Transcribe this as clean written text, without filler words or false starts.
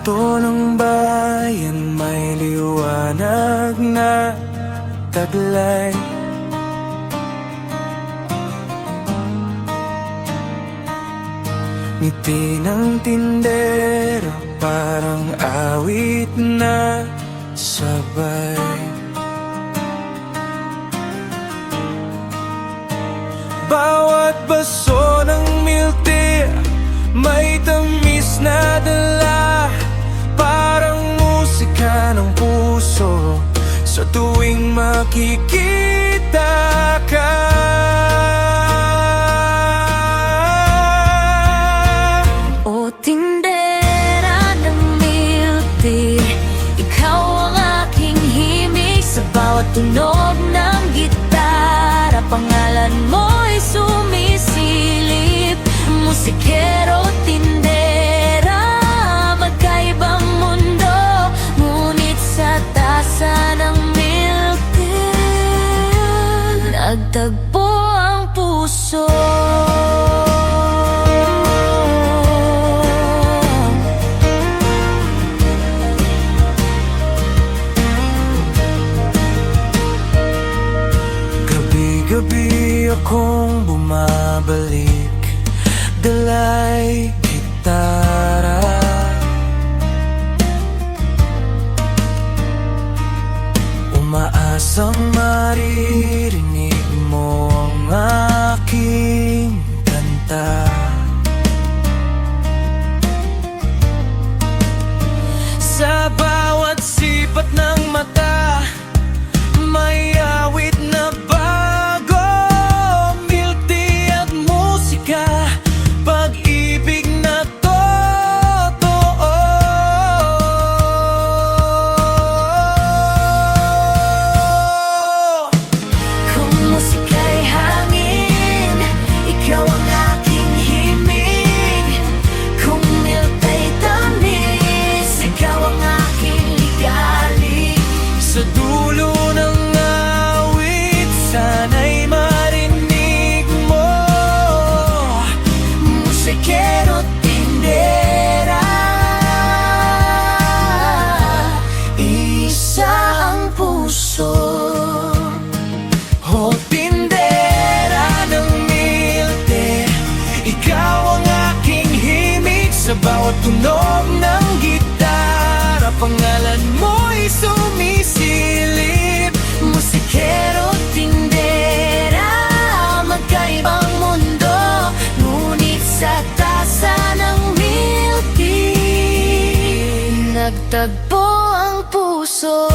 kanto ng bayan may liwanag na taglay. Ngiti ng tindero parang awit na sabay. Bawat baso ng milk tea may tamis na dala, parang musika ng puso sa tuwing makikita ka. O tindera ng milk tea, ikaw ang aking himig. Sa bawat tunog ng gitara, pangalan mo'y sumisilip. Musikero, tindera, magkaibang mundo, ngunit sa tasa ng milk tea nagtagpo ang puso. Gabi-gabi akong bumabalik, dala'y gitara. Umaasang maririnig mo ang aking kanta. Sa bawat sipat ng mata may awit na bago, milk tea at musika, pag-ibig na totoo. Kung musika'y hangin, ikaw ang aking himig. Kung milk ay tamis, ikaw ang aking ligalig. Sa dulo ng awit, sana'y marinig mo, Musikero, tindera, isa ang puso. o tindera ng milk tea, ikaw ang aking himig. Sa bawat tunog ng gitara, pangalan mo'y sumisilip. Musikero, tindera, magkaibang mundo, ngunit sa tasa ng milk tea nagtagpo ang puso.